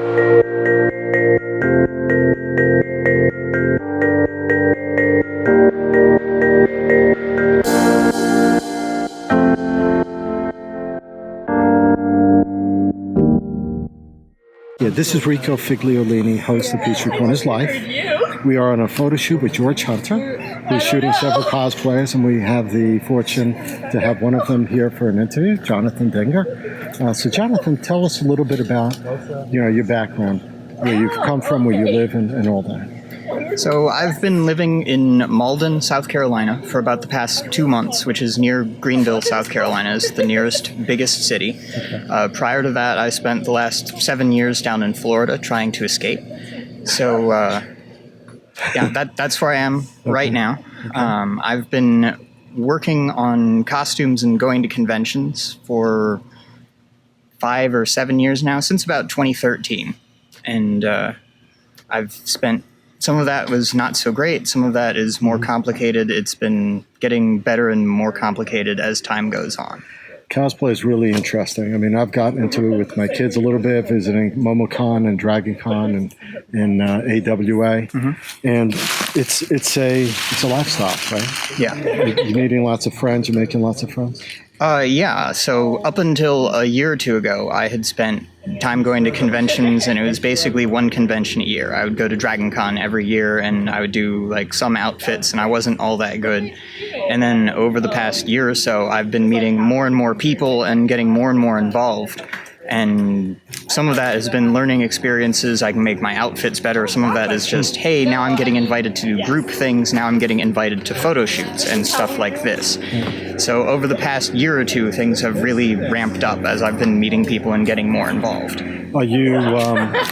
Yeah, this is Rico Figliolini, host of Peachtree Corners Life. We are on a photo shoot with George Hunter, who's shooting several cosplayers, and we have the fortune to have one of them here for an interview, Jonathan Dinger. So, Jonathan, tell us a little bit about, your background, where you've come from, where you live, and all that. So I've been living in Malden, South Carolina for about the past 2 months, which is near Greenville, South Carolina, is the nearest biggest city. Okay. Prior to that, I spent the last 7 years down in Florida trying to escape. So, that's where I am right now. Okay. I've been working on costumes and going to conventions for 5 or 7 years now, since about 2013. And I've spent... Some of that was not so great. Some of that is more complicated. It's been getting better and more complicated as time goes on. Cosplay is really interesting. I mean, I've gotten into it with my kids a little bit, visiting MomoCon and DragonCon and AWA, and it's a lifestyle, right? Yeah, you're meeting lots of friends. You're making lots of friends. Yeah. So up until a year or two ago, I had spent time going to conventions, and it was basically one convention a year. I would go to DragonCon every year, and I would do like some outfits, and I wasn't all that good. And then over the past year or so, I've been meeting more and more people and getting more and more involved. And some of that has been learning experiences. I can make my outfits better. Some of that is just, hey, now I'm getting invited to do group things. Now I'm getting invited to photo shoots and stuff like this. So over the past year or two, things have really ramped up as I've been meeting people and getting more involved. Are you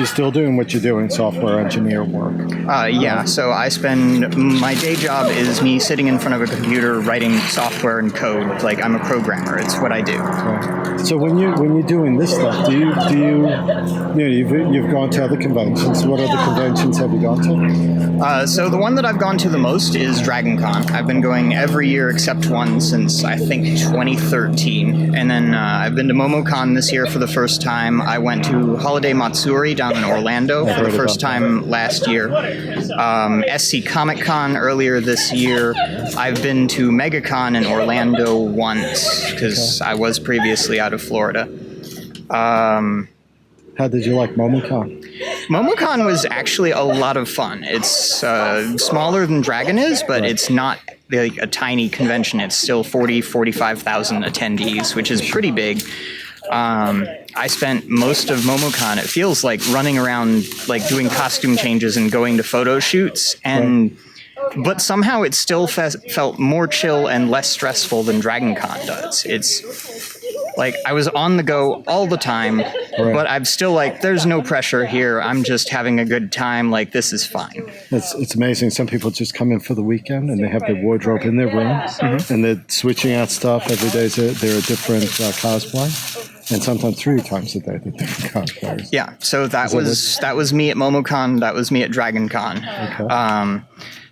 still doing what you're doing, software engineer work? Yeah, so I spend, my day job is me sitting in front of a computer writing software and code. Like, I'm a programmer. It's what I do. Okay. So when you're doing this stuff, do you you've gone to other conventions. What other conventions have you gone to? So the one that I've gone to the most is DragonCon. I've been going every year except one since, I think, 2013. And then I've been to MomoCon this year for the first time. I went to Holiday Matsuri down in Orlando for the first time last year. SC Comic Con earlier this year. I've been to MegaCon in Orlando once because I was previously out of Florida. How did you like MomoCon? MomoCon was actually a lot of fun. It's smaller than Dragon is, but it's not like a tiny convention. It's still 45,000 attendees, which is pretty big. I spent most of MomoCon, it feels like, running around, like doing costume changes and going to photo shoots, but somehow it still felt more chill and less stressful than DragonCon does. It's like I was on the go all the time, but I'm still like, there's no pressure here. I'm just having a good time. Like, this is fine. It's amazing. Some people just come in for the weekend and they have their wardrobe in their room, and they're switching out stuff every day. They're a different cosplay. And sometimes 3 times a day, the different cosplayers. Yeah, so that was me at MomoCon. That was me at DragonCon. Okay.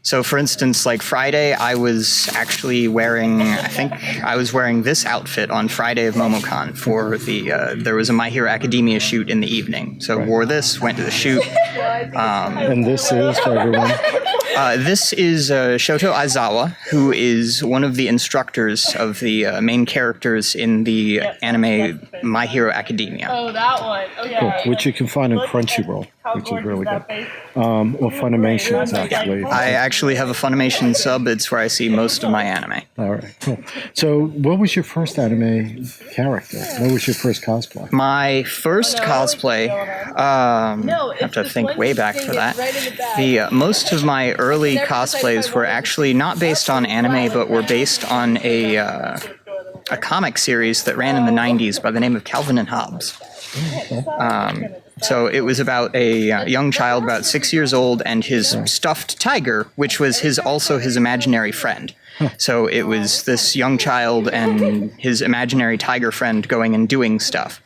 So, for instance, like Friday, I was actually wearing, this outfit on Friday of MomoCon for there was a My Hero Academia shoot in the evening. So wore this, went to the shoot. And this is, for everyone? This is Shoto Aizawa, who is one of the instructors of the main characters in the anime My Hero Academia. Oh, that one. Okay. Cool. Which you can find in Crunchyroll, which is really good. Or Funimations, actually. Yeah, I actually have a Funimation sub. It's where I see most of my anime. All right, cool. So what was your first anime character? What was your first cosplay? My first cosplay, I have to think way back for that. Most of my early cosplays were actually not based on anime, but were based on a comic series that ran in the 90s by the name of Calvin and Hobbes. So it was about a young child, about 6 years old, and his stuffed tiger, which was also his imaginary friend. So it was this young child and his imaginary tiger friend going and doing stuff.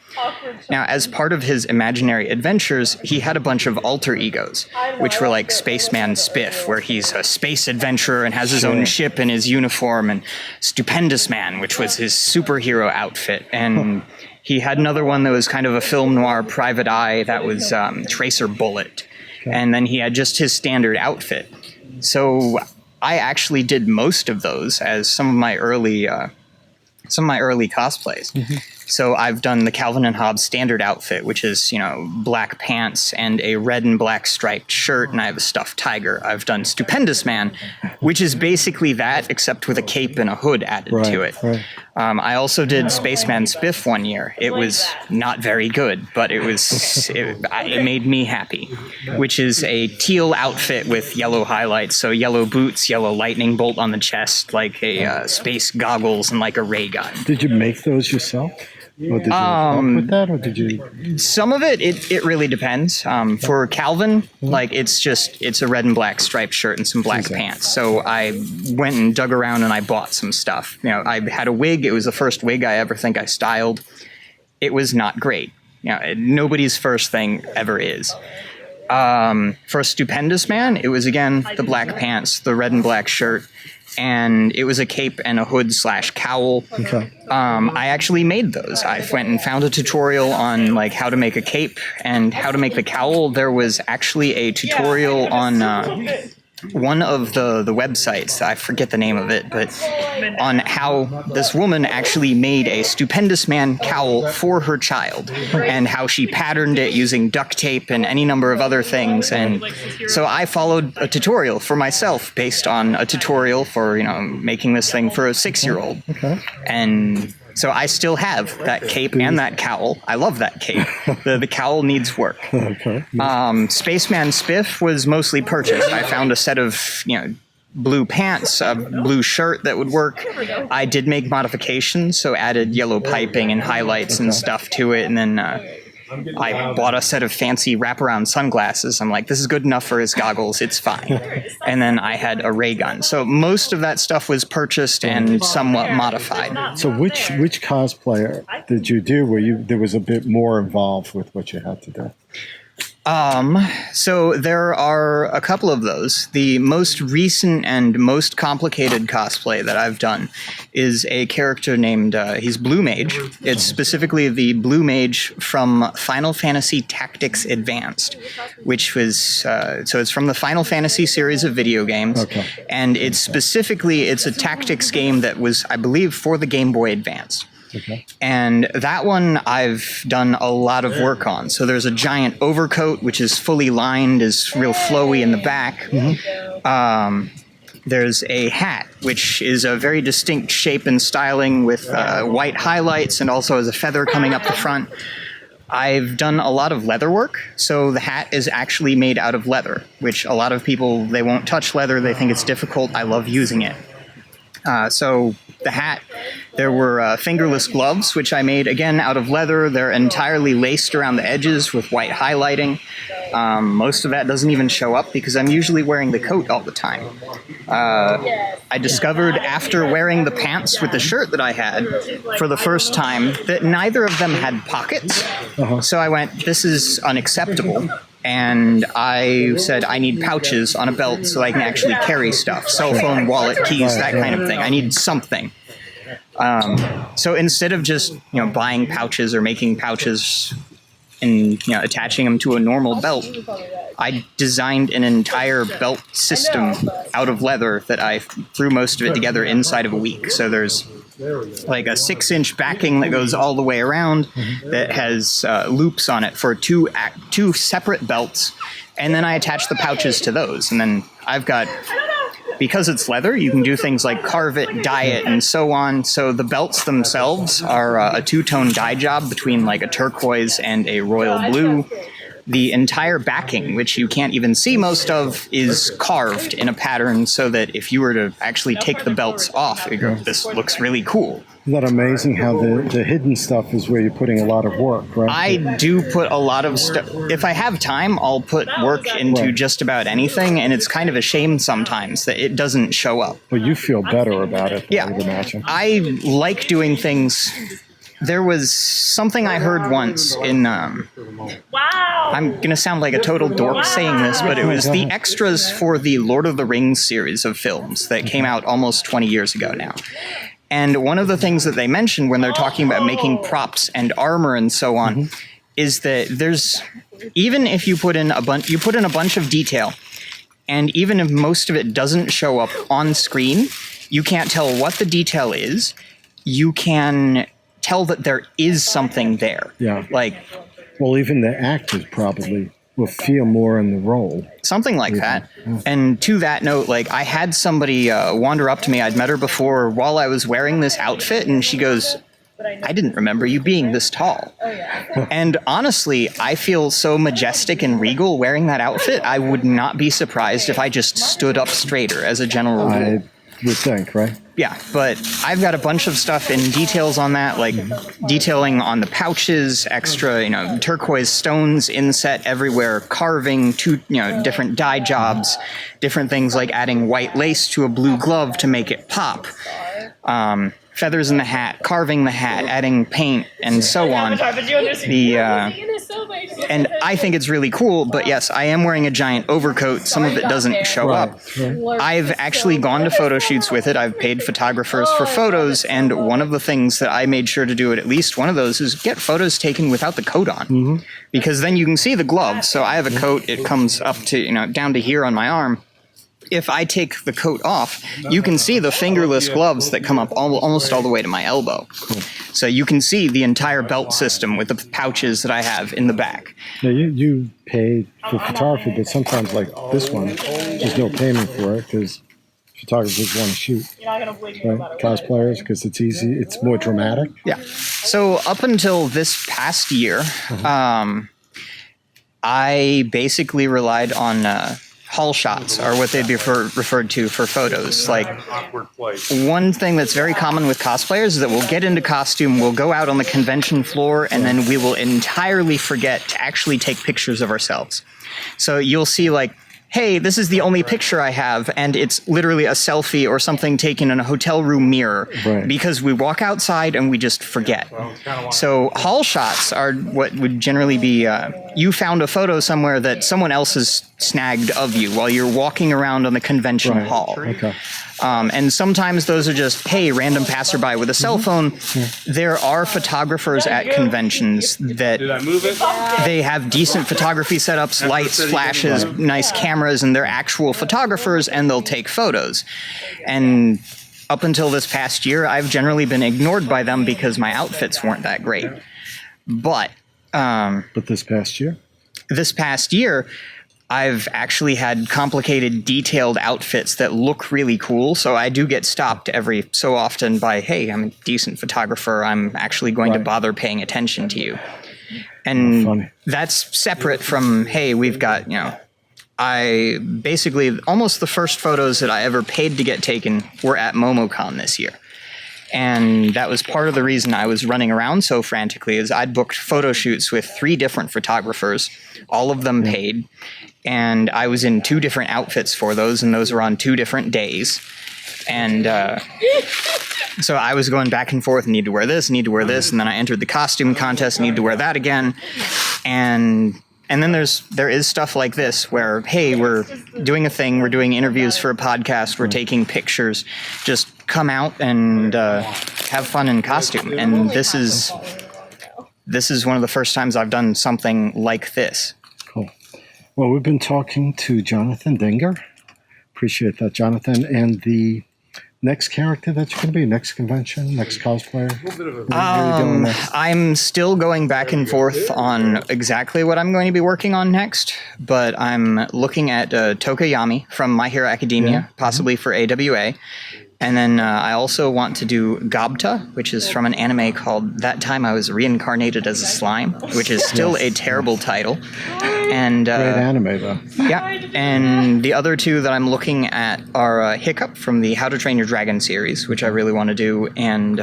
Now, as part of his imaginary adventures, he had a bunch of alter egos, which were like Spaceman Spiff, where he's a space adventurer and has his own ship and his uniform, and Stupendous Man, which was his superhero outfit, and He had another one that was kind of a film noir private eye that was Tracer Bullet. Okay. And then he had just his standard outfit. So I actually did most of those as some of my early cosplays. Mm-hmm. So I've done the Calvin and Hobbes standard outfit, which is, black pants and a red and black striped shirt, and I have a stuffed tiger. I've done Stupendous Man, which is basically that, except with a cape and a hood added to it. Right. I also did Spaceman Spiff one year. It was not very good, but it made me happy, which is a teal outfit with yellow highlights, so yellow boots, yellow lightning bolt on the chest, like a space goggles, and like a ray gun. Did you make those yourself? Or did you help with that, or did you? Some of it really depends. For Calvin, it's a red and black striped shirt and some black pants. So I went and dug around and I bought some stuff. I had a wig. It was the first wig I ever think I styled. It was not great. Nobody's first thing ever is. For Stupendous Man, it was again the black pants, the red and black shirt, and it was a cape and a hood / cowl. Okay. I actually made those. I went and found a tutorial on how to make a cape and how to make the cowl. There was actually a tutorial on one of the websites, I forget the name of it, but on how this woman actually made a Stupendous Man cowl for her child and how she patterned it using duct tape and any number of other things. And so I followed a tutorial for myself based on a tutorial for, making this thing for a 6-year-old. Okay. And so I still have that cape and that cowl. I love that cape. The cowl needs work. Okay. Spaceman Spiff was mostly purchased. I found a set of, blue pants, a blue shirt that would work. I did make modifications, so added yellow piping and highlights and stuff to it, and then I bought a set of fancy wraparound sunglasses. I'm like, this is good enough for his goggles. It's fine. And then I had a ray gun. So most of that stuff was purchased and somewhat modified. So which cosplayer did you do where there was a bit more involved with what you had to do? So there are a couple of those. The most recent and most complicated cosplay that I've done is a character named, he's Blue Mage. It's specifically the Blue Mage from Final Fantasy Tactics Advanced, which was, so it's from the Final Fantasy series of video games. Okay. And it's a tactics game that was, I believe, for the Game Boy Advance. Okay. And that one I've done a lot of work on. So there's a giant overcoat, which is fully lined, is real flowy in the back. Mm-hmm. There's a hat, which is a very distinct shape and styling with white highlights and also has a feather coming up the front. I've done a lot of leather work. So the hat is actually made out of leather, which a lot of people, they won't touch leather. They think it's difficult. I love using it. So the hat, there were fingerless gloves, which I made, again, out of leather. They're entirely laced around the edges with white highlighting. Most of that doesn't even show up because I'm usually wearing the coat all the time. I discovered after wearing the pants with the shirt that I had for the first time that neither of them had pockets. Uh-huh. So I went, this is unacceptable. And I said, I need pouches on a belt so I can actually carry stuff. Cell phone, wallet, keys, that kind of thing. I need something. So instead of just, buying pouches or making pouches and, attaching them to a normal belt, I designed an entire belt system out of leather that I threw most of it together inside of a week. So there's like a 6-inch backing that goes all the way around that has loops on it for two separate belts. And then I attach the pouches to those. And then I've got, because it's leather, you can do things like carve it, dye it, and so on. So the belts themselves are a two-tone dye job between like a turquoise and a royal blue. The entire backing, which you can't even see most of, is carved in a pattern so that if you were to actually take the belts off, you go, this looks really cool. Isn't that amazing how the hidden stuff is where you're putting a lot of work, right? I do put a lot of stuff. If I have time, I'll put work into just about anything, and it's kind of a shame sometimes that it doesn't show up. Well, you feel better about it, yeah. I would imagine. I like doing things. There was something I heard once in, I'm going to sound like a total dork saying this, but it was the extras for the Lord of the Rings series of films that came out almost 20 years ago now. And one of the things that they mentioned when they're talking about making props and armor and so on is that even if you put in a bunch of detail, and even if most of it doesn't show up on screen, you can't tell what the detail is. You can tell that there is something there. Yeah. Like, well, even the actors probably will feel more in the role. Something like that. And to that note, like, I had somebody wander up to me. I'd met her before while I was wearing this outfit, and she goes, I didn't remember you being this tall. And honestly, I feel so majestic and regal wearing that outfit. I would not be surprised if I just stood up straighter as a general rule. I would think, right? Yeah, but I've got a bunch of stuff in details on that, like detailing on the pouches, extra, turquoise stones inset everywhere, carving, different dye jobs, different things like adding white lace to a blue glove to make it pop. Feathers in the hat, carving the hat, adding paint, and so on. And I think it's really cool, but yes, I am wearing a giant overcoat. Some of it doesn't show up. I've actually gone to photo shoots with it. I've paid photographers for photos, and one of the things that I made sure to do at least one of those is get photos taken without the coat on. Because then you can see the gloves. So I have a coat, it comes up to, down to here on my arm. If I take the coat off, you can see the fingerless gloves that come up almost all the way to my elbow. Cool. So you can see the entire belt system with the pouches that I have in the back. Now, you pay for photography, but sometimes, like this one, there's no payment for it because photographers want to shoot. Right? Cosplayers, because it's easy, it's more dramatic. Yeah. So up until this past year, I basically relied on haul shots, are what they'd be referred to for photos. Like, one thing that's very common with cosplayers is that we'll get into costume, we'll go out on the convention floor, and then we will entirely forget to actually take pictures of ourselves. So you'll see, like, hey, this is the only picture I have, and it's literally a selfie or something taken in a hotel room mirror, because we walk outside and we just forget. So haul shots are what would generally be, you found a photo somewhere that someone else has snagged of you while you're walking around on the convention hall. Okay. And sometimes those are just, hey, random passerby with a cell phone. There are photographers at conventions that they have decent photography setups, lights, flashes, nice cameras, and they're actual photographers, and they'll take photos. And up until this past year, I've generally been ignored by them because my outfits weren't that great. But this past year? This past year, I've actually had complicated, detailed outfits that look really cool, so I do get stopped every so often by, hey, I'm a decent photographer, I'm actually going to bother paying attention to you. And that's separate from, hey, we've got, I basically, almost the first photos that I ever paid to get taken were at MomoCon this year. And that was part of the reason I was running around so frantically, is I'd booked photo shoots with 3 different photographers, all of them paid, and I was in 2 different outfits for those, and those were on 2 different days. And so I was going back and forth, need to wear this, need to wear this, and then I entered the costume contest, need to wear that again. And then there is stuff like this where, hey, we're doing a thing, we're doing interviews for a podcast, we're taking pictures, just come out and have fun in costume. And this is one of the first times I've done something like this. Cool. Well, we've been talking to Jonathan Dinger. Appreciate that, Jonathan. And the next character that you're going to be, next convention, next cosplayer? I'm still going back and forth on exactly what I'm going to be working on next, but I'm looking at Tokoyami from My Hero Academia, possibly for AWA. And then I also want to do Gobta, which is from an anime called That Time I Was Reincarnated as a Slime, which is still a terrible title. And great anime, though. Yeah, and the other 2 that I'm looking at are Hiccup from the How to Train Your Dragon series, which I really want to do, and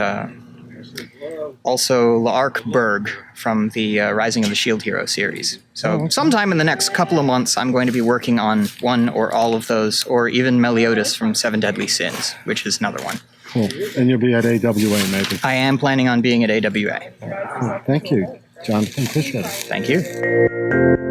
also L'Arc Berg from the Rising of the Shield Hero series. So sometime in the next couple of months, I'm going to be working on one or all of those, or even Meliodas from Seven Deadly Sins, which is another one. Cool. And you'll be at AWA, maybe? I am planning on being at AWA. Cool. Thank you, Jonathan. Appreciate it. Thank you.